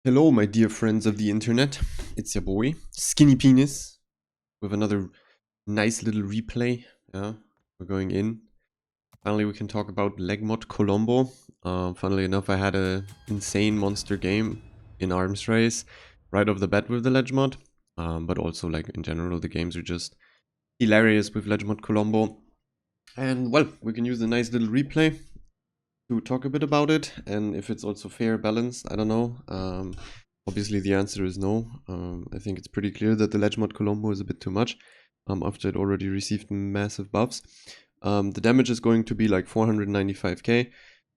Hello, my dear friends of the internet. It's your boy, Skinny Penis, with another nice little replay. Yeah, we're going in. Finally, we can talk about Legmod Colombo. Funnily enough, I had a insane monster game in Arms Race right off the bat with the Legmod. But also, like, in general, the games are just hilarious with Legmod Colombo. And, well, we can use a nice little replay to talk a bit about it, and if it's also fair, balanced, I don't know. Obviously, the answer is no. I think it's pretty clear that the Legmod Colombo is a bit too much after it already received massive buffs. The damage is going to be like 495k,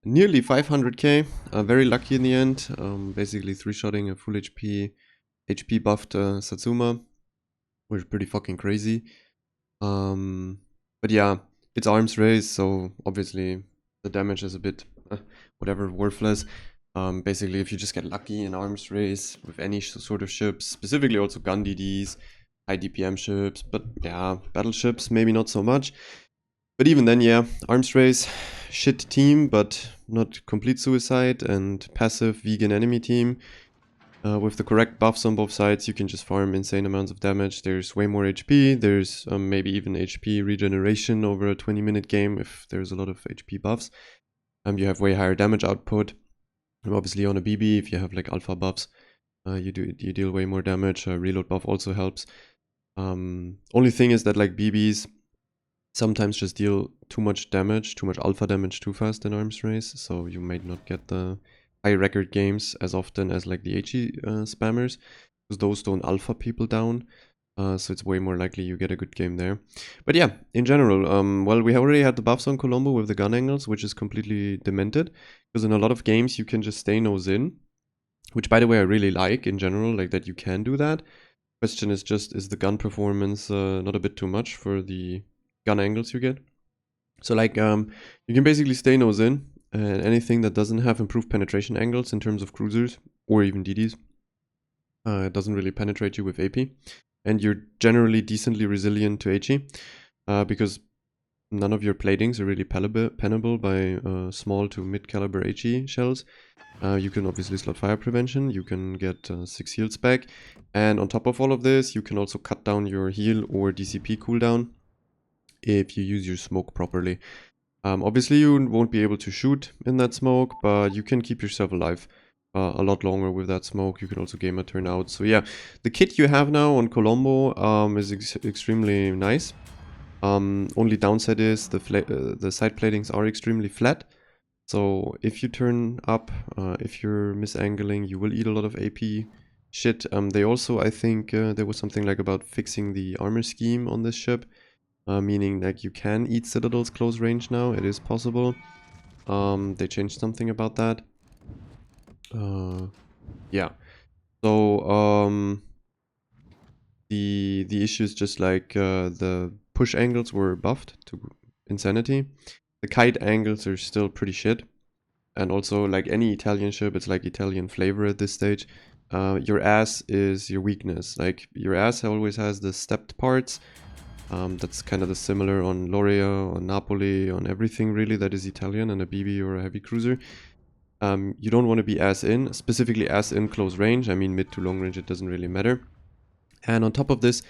nearly 500k. Very lucky in the end. Basically, three-shotting a full HP buffed Satsuma, which is pretty fucking crazy. But yeah, it's Arms Race, so obviously the damage is a bit whatever, worthless. Basically, if you just get lucky in Arms Race with any sort of ships, specifically also gun DDs, high DPM ships, but yeah, battleships maybe not so much. But even then, yeah, Arms Race, shit team, but not complete suicide, and passive vegan enemy team. With the correct buffs on both sides, you can just farm insane amounts of damage. There's way more HP, there's maybe even HP regeneration over a 20-minute game if there's a lot of HP buffs. You have way higher damage output. Obviously on a BB, if you have like alpha buffs, you deal way more damage. Reload buff also helps. Only thing is that like BBs sometimes just deal too much damage, too much alpha damage too fast in Arms Race, so you might not get the high record games as often as like the HE spammers, because those don't alpha people down. So it's way more likely you get a good game there. But yeah, in general, well, we already had the buffs on Colombo with the gun angles, which is completely demented, because in a lot of games you can just stay nose in, which by the way I really like in general, like that you can do that. Question is just, is the gun performance not a bit too much for the gun angles you get? So like, you can basically stay nose in, and anything that doesn't have improved penetration angles in terms of cruisers or even DDs, it doesn't really penetrate you with AP. And you're generally decently resilient to HE, because none of your platings are really penable by small to mid-caliber HE shells. You can obviously slot fire prevention, you can get 6 heals back, and on top of all of this, you can also cut down your heal or DCP cooldown if you use your smoke properly. Obviously you won't be able to shoot in that smoke, but you can keep yourself alive a lot longer with that smoke. You can also game a turn out. So yeah, the kit you have now on Colombo is extremely nice. Only downside is the side platings are extremely flat. So if you turn up, if you're misangling, you will eat a lot of AP shit. They also, I think, there was something like about fixing the armor scheme on this ship. Meaning like you can eat citadels close range now. It is possible. They changed something about that. Yeah. So the issue is just like the push angles were buffed to insanity. The kite angles are still pretty shit. And also, like any Italian ship, it's like Italian flavor at this stage. Your ass is your weakness. Like your ass always has the stepped parts. That's kind of the similar on Loria, on Napoli, on everything really that is Italian and a BB or a heavy cruiser. You don't want to be ass in, specifically ass in close range. I mean mid to long range, it doesn't really matter. And on top of this,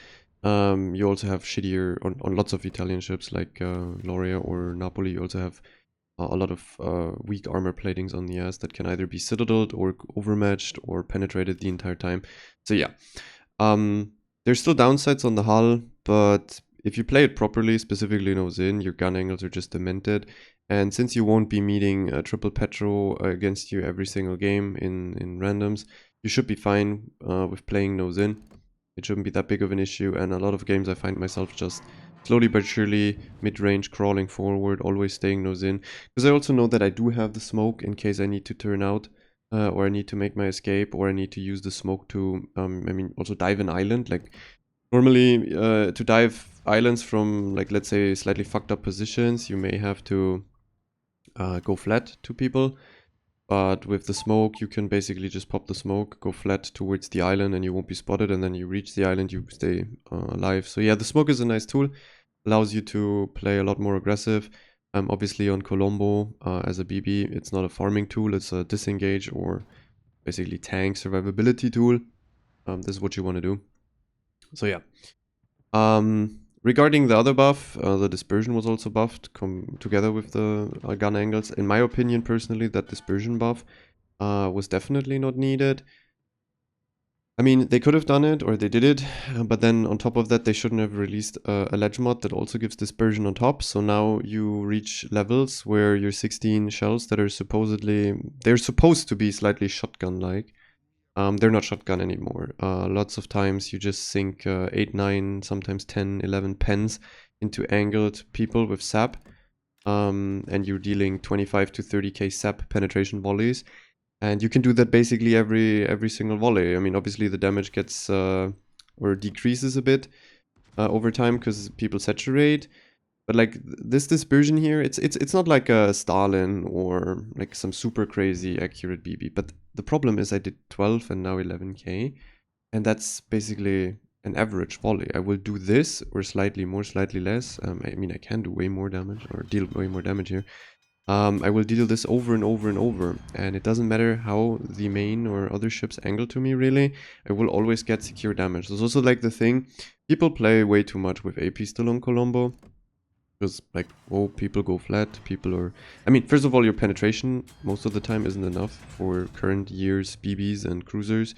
you also have shittier, on lots of Italian ships like Loria or Napoli, you also have a lot of weak armor platings on the ass that can either be citadeled or overmatched or penetrated the entire time. So yeah, there's still downsides on the hull, but if you play it properly, specifically nose in, your gun angles are just demented. And since you won't be meeting a triple petro against you every single game in randoms, you should be fine with playing nose in. It shouldn't be that big of an issue, and a lot of games I find myself just slowly but surely mid-range crawling forward, always staying nose in. Because I also know that I do have the smoke in case I need to turn out, or I need to make my escape, or I need to use the smoke to, I mean, also dive an island. Like, normally, to dive islands from, like, let's say, slightly fucked up positions, you may have to go flat to people. But with the smoke, you can basically just pop the smoke, go flat towards the island, and you won't be spotted. And then you reach the island, you stay alive. So yeah, the smoke is a nice tool. Allows you to play a lot more aggressive. Obviously on Colombo, as a BB, it's not a farming tool. It's a disengage or basically tank survivability tool. This is what you want to do. So yeah. Regarding the other buff, the dispersion was also buffed together with the gun angles. In my opinion, personally, that dispersion buff was definitely not needed. I mean, they could have done it, or they did it, but then on top of that, they shouldn't have released a Legmod that also gives dispersion on top. So now you reach levels where your 16 shells that are they're supposed to be slightly shotgun-like. They're not shotgun anymore. Lots of times you just sink 8, 9, sometimes 10, 11 pens into angled people with sap. And you're dealing 25 to 30k sap penetration volleys. And you can do that basically every single volley. I mean, obviously the damage gets or decreases a bit over time because people saturate. But like this dispersion here, it's not like a Stalin or like some super crazy accurate BB. But the problem is I did 12 and now 11k, and that's basically an average volley. I will do this or slightly more, slightly less. I mean, I can do way more damage or deal way more damage here. I will deal this over and over and over, and it doesn't matter how the main or other ships angle to me, really. I will always get secure damage. There's also like the thing, people play way too much with AP still on Colombo. Because like, oh, people go flat, I mean, first of all, your penetration most of the time isn't enough for current year's BBs and cruisers.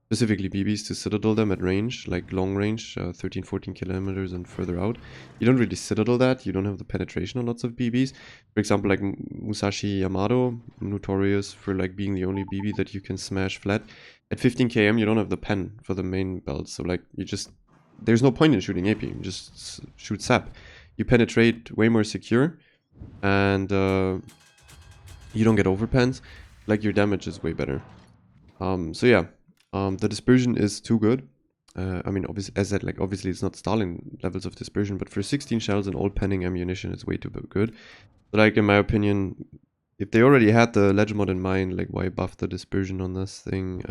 Specifically BBs to citadel them at range, like long range, 13, 14 kilometers and further out. You don't really citadel that, you don't have the penetration on lots of BBs. For example, like Musashi Yamato, notorious for like being the only BB that you can smash flat. At 15 km, you don't have the pen for the main belt, so like, there's no point in shooting AP, you just shoot sap. You penetrate way more secure, and you don't get overpens, like your damage is way better. So yeah. The dispersion is too good. I mean, obviously it's not Stalin levels of dispersion, but for 16 shells and all penning ammunition, it's way too good. But like, in my opinion, if they already had the Legmod in mind, like why buff the dispersion on this thing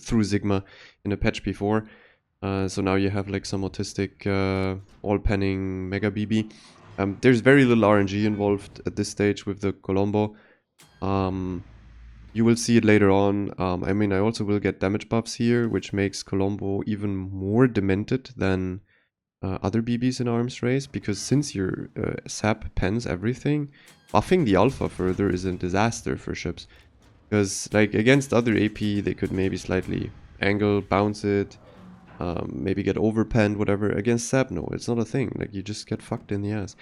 through Sigma in a patch before? So now you have like some autistic all penning mega BB. There's very little RNG involved at this stage with the Colombo. You will see it later on. I mean, I also will get damage buffs here, which makes Colombo even more demented than other BBs in Arms Race, because since your sap pens everything, buffing the alpha further is a disaster for ships. Because, like, against other AP, they could maybe slightly angle, bounce it, maybe get overpenned, whatever. Against sap, no, it's not a thing. Like, you just get fucked in the ass.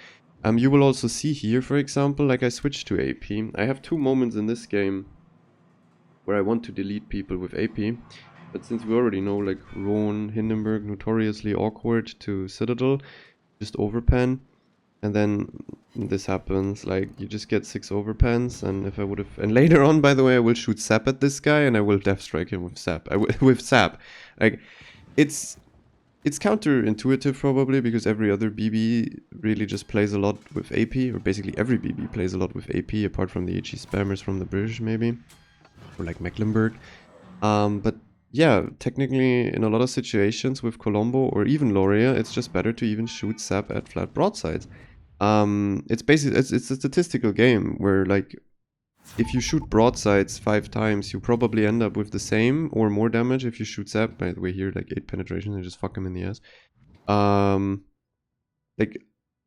You will also see here, for example, like I switched to AP. I have 2 moments in this game where I want to delete people with AP, but since we already know, like, Roan, Hindenburg, notoriously awkward to Citadel, just overpen, and then this happens, like, you just get 6 overpens, and if I would have, and later on, by the way, I will shoot sap at this guy, and I will death strike him with sap, with sap, like, it's counterintuitive probably, because every other BB really just plays a lot with AP, or basically every BB plays a lot with AP, apart from the HE spammers from the British, maybe. Or like Mecklenburg. But yeah, technically in a lot of situations with Colombo or even Loria, it's just better to even shoot sap at flat broadsides. It's basically, it's a statistical game where, like, if you shoot broadsides 5 times, you probably end up with the same or more damage if you shoot sap. By the way, here, like 8 penetration and just fuck him in the ass. Like,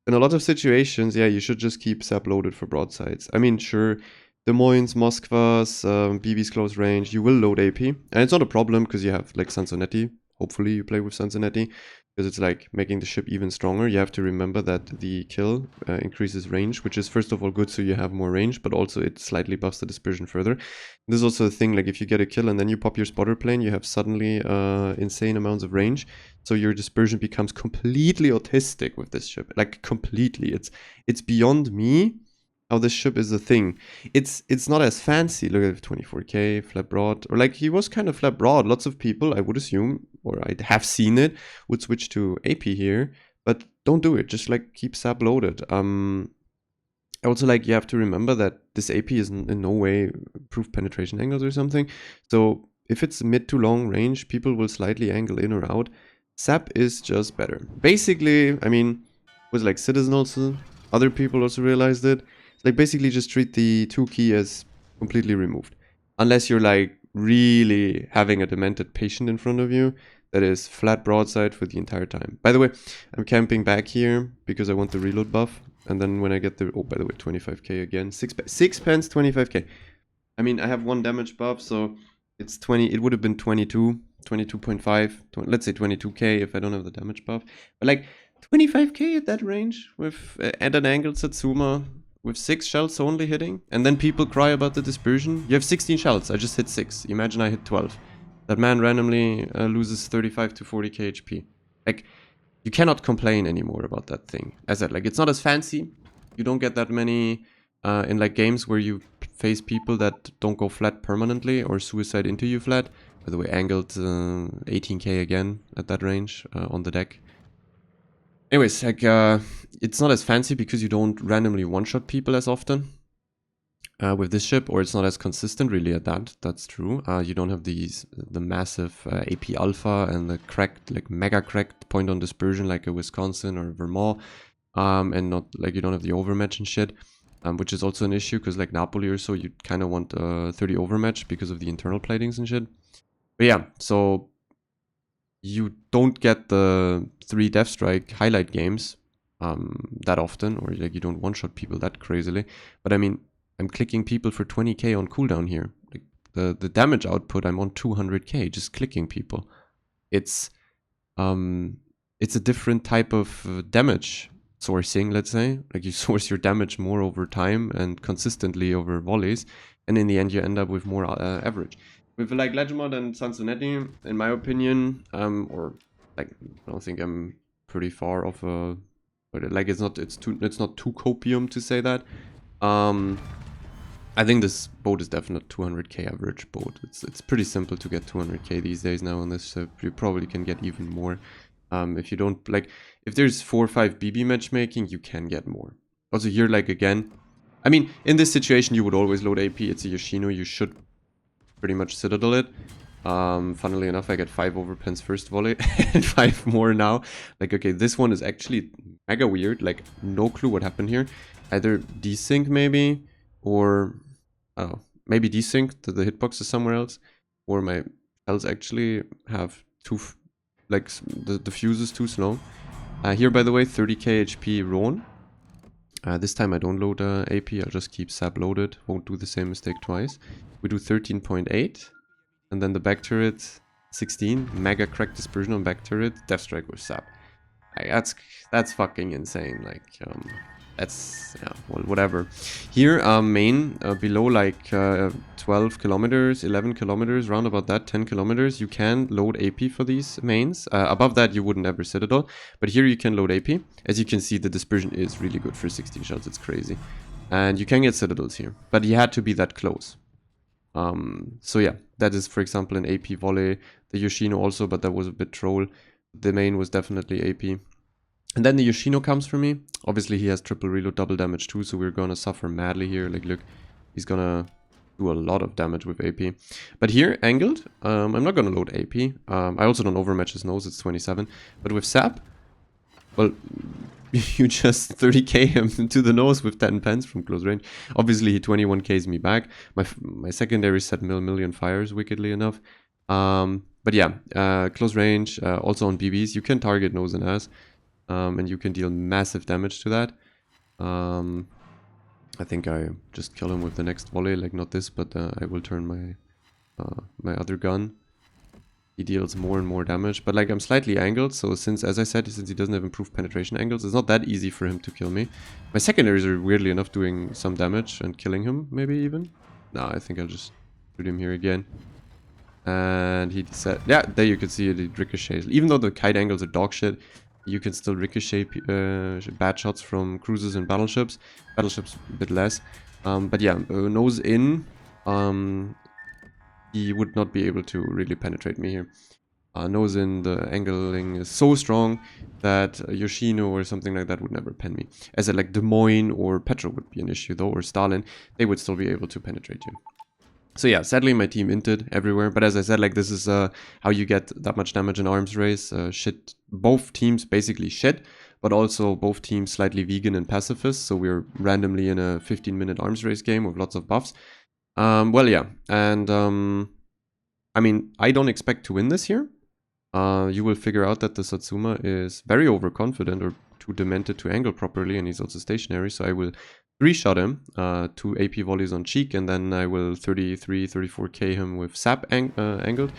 in a lot of situations, yeah, you should just keep sap loaded for broadsides. I mean, sure, Des Moines, Moskvas, BB's close range, you will load AP. And it's not a problem because you have like Sansonetti. Hopefully you play with Sansonetti, because it's like making the ship even stronger. You have to remember that the kill increases range, which is first of all good so you have more range, but also it slightly buffs the dispersion further. This is also a thing, like if you get a kill and then you pop your spotter plane, you have suddenly insane amounts of range. So your dispersion becomes completely autistic with this ship. Like completely. It's beyond me how this ship is a thing. It's not as fancy. Look at 24k, flat broad. Or like, he was kind of flat broad. Lots of people, I would assume, or I have seen it, would switch to AP here. But don't do it. Just like keep sap loaded. Also, like, you have to remember that this AP is in no way proof penetration angles or something. So if it's mid to long range, people will slightly angle in or out. Sap is just better. Basically, I mean, was like Citizen also, other people also realized it. Like, basically just treat the 2 key as completely removed. unless you're like really having a demented patient in front of you that is flat broadside for the entire time. By the way, I'm camping back here because I want the reload buff. And then when I get the, oh, by the way, 25k again, 6 pence, 25k. I mean, I have 1 damage buff, so it's 20, it would have been 22, 22.5, let's say 22k if I don't have the damage buff. But like 25k at that range with at an angled Satsuma with 6 shells only hitting, and then people cry about the dispersion. You have 16 shells, I just hit 6. Imagine I hit 12. That man randomly loses 35 to 40k HP. Like, you cannot complain anymore about that thing. As I said, like, it's not as fancy. You don't get that many in like games where you face people that don't go flat permanently or suicide into you flat. By the way, angled 18k again at that range on the deck. Anyways, like, it's not as fancy because you don't randomly one-shot people as often with this ship, or it's not as consistent really at that. That's true. You don't have the massive AP alpha and the cracked, like mega cracked point on dispersion like a Wisconsin or Vermont, and not like you don't have the overmatch and shit, which is also an issue because like Napoli or so, you kind of want 30 overmatch because of the internal platings and shit. But yeah, so you don't get the 3 Death Strike highlight games that often, or like you don't one-shot people that crazily. But I mean, I'm clicking people for 20k on cooldown here. Like the damage output, I'm on 200k just clicking people. It's a different type of damage sourcing, let's say. Like you source your damage more over time and consistently over volleys, and in the end you end up with more average. With like Legmod and Sansonetti, in my opinion, or like I don't think I'm pretty far off a, but like it's not too copium to say that. I think this boat is definitely 200k average boat. It's pretty simple to get 200k these days now on this ship. You probably can get even more. If you don't like, if there's 4 or 5 BB matchmaking, you can get more. Also here, like again, I mean, in this situation you would always load AP. It's a Yoshino. You should pretty much Citadel it. Funnily enough, I get 5 overpens first volley and 5 more now. Like, okay, this one is actually mega weird. Like, no clue what happened here. Either desync maybe, or oh, maybe desync to the hitbox is somewhere else, or my shells actually have like the fuse is too slow. Here, by the way, 30k HP Roan. This time I don't load AP, I'll just keep sap loaded, won't do the same mistake twice. We do 13.8, and then the back turret 16, mega crack dispersion on back turret, death strike with sap. Like, that's fucking insane. Like that's, yeah, well, whatever. Here main below like 12 kilometers, 11 kilometers, round about that, 10 kilometers, you can load AP for these mains. Above that you wouldn't ever Citadel, but here you can load AP. As you can see, the dispersion is really good for 16 shells, it's crazy. And you can get Citadels here, but you had to be that close. So yeah, that is, for example, an AP volley. The Yoshino also, but that was a bit troll. The main was definitely AP. And then the Yoshino comes for me. Obviously, he has triple reload, double damage too, so we're gonna suffer madly here. Like, look, he's gonna do a lot of damage with AP. But here, angled, I'm not gonna load AP. I also don't overmatch his nose, it's 27. But with sap, well, you just 30k him to the nose with 10 pens from close range. Obviously, he 21k's me back. My secondary set million fires, wickedly enough. But yeah, close range, also on BBs, you can target nose and ass. And you can deal massive damage to that. I think I just kill him with the next volley, like not this, but I will turn my other gun. He deals more and more damage, but like I'm slightly angled, so since he doesn't have improved penetration angles, it's not that easy for him to kill me. My secondaries are weirdly enough doing some damage and killing him, maybe even. No, I think I'll just shoot him here again. And he said, yeah, there you can see it, it ricochets. Even though the kite angles are dog shit, you can still ricochet bad shots from cruisers and battleships. Battleships a bit less. But yeah, nose in, he would not be able to really penetrate me here. Nose in, the angling is so strong that Yoshino or something like that would never pen me. As a like Des Moines or Petro would be an issue though, or Stalin, they would still be able to penetrate you. So yeah, sadly my team inted everywhere, but as I said, like this is how you get that much damage in arms race. Shit, both teams basically shit, but also both teams slightly vegan and pacifist, so we're randomly in a 15-minute arms race game with lots of buffs. Well, yeah, and I mean, I don't expect to win this here. You will figure out that the Satsuma is very overconfident or too demented to angle properly, and he's also stationary, so I will 3-shot him, 2 AP volleys on cheek, and then I will 33, 34k him with sap angled.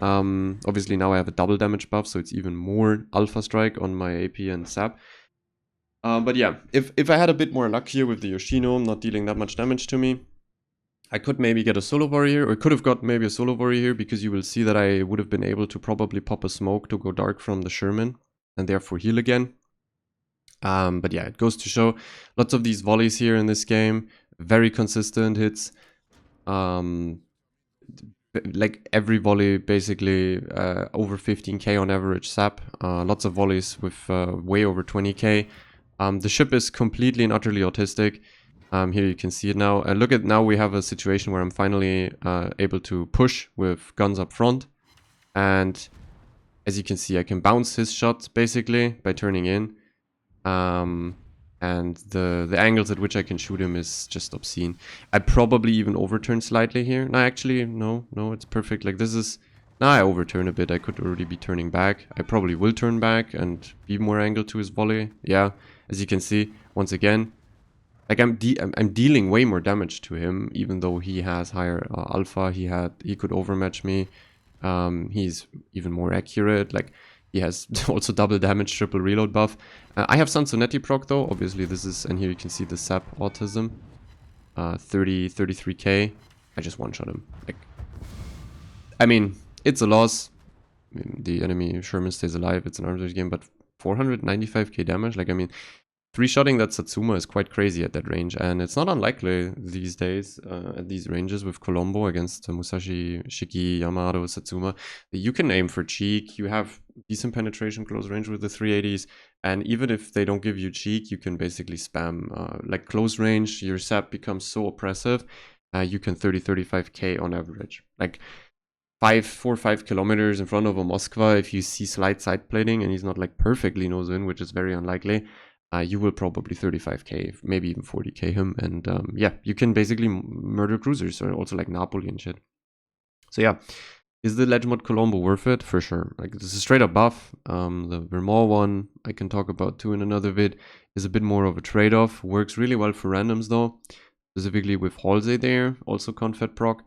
Obviously now I have a double damage buff, so it's even more alpha strike on my AP and sap. But yeah, if I had a bit more luck here with the Yoshino not dealing that much damage to me, I could maybe get a solo warrior, or could have got maybe a solo warrior here, because you will see that I would have been able to probably pop a smoke to go dark from the Sherman, and therefore heal again. But yeah, it goes to show lots of these volleys here in this game, very consistent hits. Like every volley basically over 15k on average sap. Lots of volleys with way over 20k. The ship is completely and utterly autistic. Here you can see it now. And look at now we have a situation where I'm finally able to push with guns up front. And as you can see, I can bounce his shot basically by turning in. And the angles at which I can shoot him is just obscene. I probably even overturn slightly here. No, actually, no, it's perfect. Like this is... Now I overturn a bit. I could already be turning back. I probably will turn back and be more angled to his volley. Yeah, as you can see, once again, like I'm dealing way more damage to him, even though he has higher alpha. He could overmatch me. He's even more accurate. Like he has also double damage, triple reload buff. I have Sansonetti proc though. Obviously this is, and here you can see the sap autism. 33k. I just one-shot him. Like, I mean, it's a loss. I mean, the enemy Sherman stays alive. It's an arms race game, but 495k damage. Like, I mean, 3-shotting that Satsuma is quite crazy at that range, and it's not unlikely these days at these ranges with Colombo against Musashi, Shiki, Yamato, Satsuma. You can aim for cheek, you have decent penetration close range with the 380s, and even if they don't give you cheek, you can basically spam like close range. Your sap becomes so oppressive, you can 30-35k on average. Like 4 or 5 kilometers in front of a Moskva, if you see slight side plating and he's not like perfectly nose in, which is very unlikely, you will probably 35k, maybe even 40k him, and yeah, you can basically murder cruisers, or also like Napoli and shit. So yeah, is the Legmod Colombo worth it? For sure. Like, this is straight up buff. The Vermeer one I can talk about too in another vid, is a bit more of a trade-off. Works really well for randoms though, specifically with Halsey there, also Confed proc.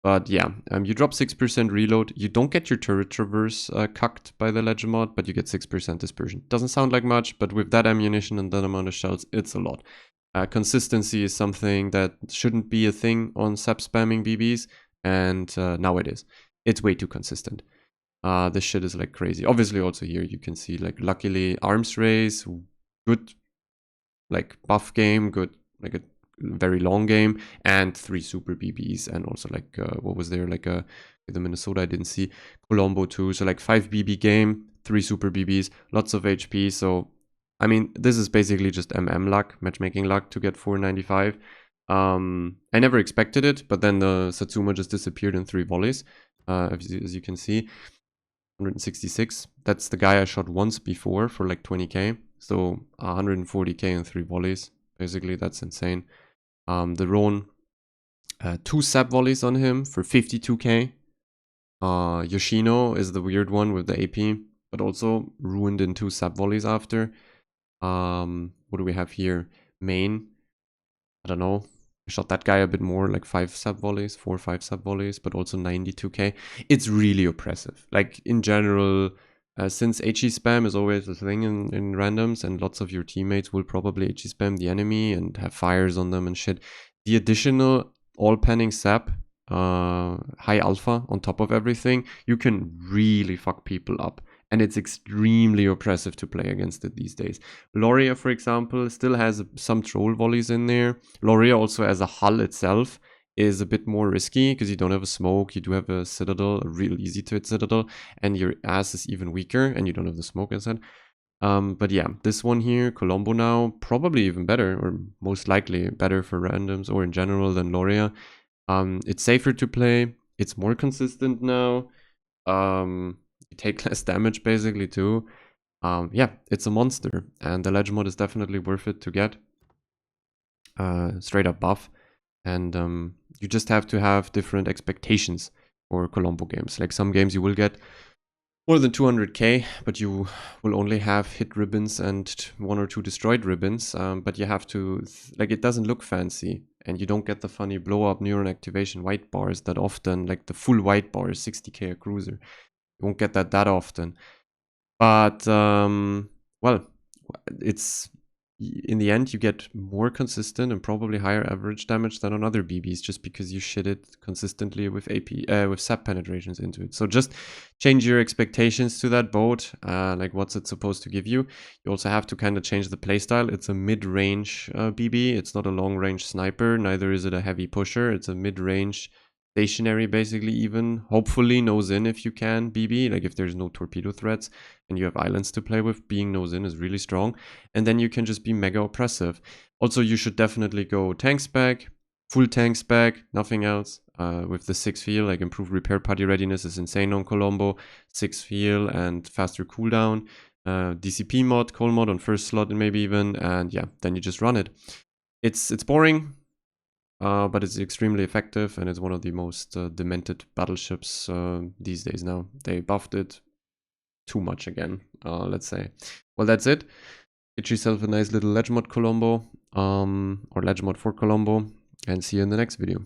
But yeah, you drop 6% reload. You don't get your turret traverse cucked by the Legmod, but you get 6% dispersion. Doesn't sound like much, but with that ammunition and that amount of shells, it's a lot. Consistency is something that shouldn't be a thing on sap spamming BBs, and now it is. It's way too consistent. This shit is like crazy. Obviously also here you can see, like, luckily arms race, good like buff game, good like a very long game, and 3 super BBs, and also like what was there, like the Minnesota I didn't see, Colombo too, so like 5 BB game, 3 super BBs, lots of HP. So I mean, this is basically just luck, matchmaking luck to get 495. I never expected it, but then the Satsuma just disappeared in 3 volleys, as you can see. 166, that's the guy I shot once before for like 20k, so 140k in 3 volleys. Basically, that's insane. The Roan, 2 sap volleys on him for 52k. Yoshino is the weird one with the AP, but also ruined in 2 sap volleys after. What do we have here? Main, I don't know. I shot that guy a bit more, like 5 sap volleys, 4 or 5 sap volleys, but also 92k. It's really oppressive. Like, in general, since HE spam is always a thing in randoms, and lots of your teammates will probably HE spam the enemy and have fires on them and shit, the additional all panning sap, high alpha on top of everything, you can really fuck people up. And it's extremely oppressive to play against it these days. Loria, for example, still has some troll volleys in there. Loria also, as a hull itself, is a bit more risky because you don't have a smoke. You do have a citadel, a real easy to hit citadel, and your ass is even weaker, and you don't have the smoke, as I said. But yeah, this one here, Colombo now, probably even better, or most likely better for randoms or in general than Loria. It's safer to play. It's more consistent now. You take less damage basically too. Yeah, it's a monster, and the Legmod is definitely worth it to get. Straight up buff. And you just have to have different expectations for Colombo games. Like some games you will get more than 200k, but you will only have hit ribbons and 1 or 2 destroyed ribbons. But you have to, like, it doesn't look fancy, and you don't get the funny blow up neuron activation white bars that often, like the full white bar is 60k a cruiser. You won't get that often. But, well, it's, in the end, you get more consistent and probably higher average damage than on other BBs just because you shit it consistently with with sap penetrations into it. So just change your expectations to that boat. Like, what's it supposed to give you? You also have to kind of change the playstyle. It's a mid-range BB. It's not a long-range sniper. Neither is it a heavy pusher. It's a mid-range stationary, basically, even hopefully nose in if you can BB. Like, if there's no torpedo threats and you have islands to play with, being nose in is really strong, and then you can just be mega oppressive. Also, you should definitely go tank spec, full tank spec, nothing else. With the 6 feel, like improved repair party readiness is insane on Colombo. 6 feel and faster cooldown. DCP mod, coal mod on first slot, and maybe even, and yeah, then you just run it. It's boring, but it's extremely effective, and it's one of the most demented battleships these days now. They buffed it too much again, let's say. Well, that's it. Get yourself a nice little Legmod Colombo, or Legmod for Colombo, and see you in the next video.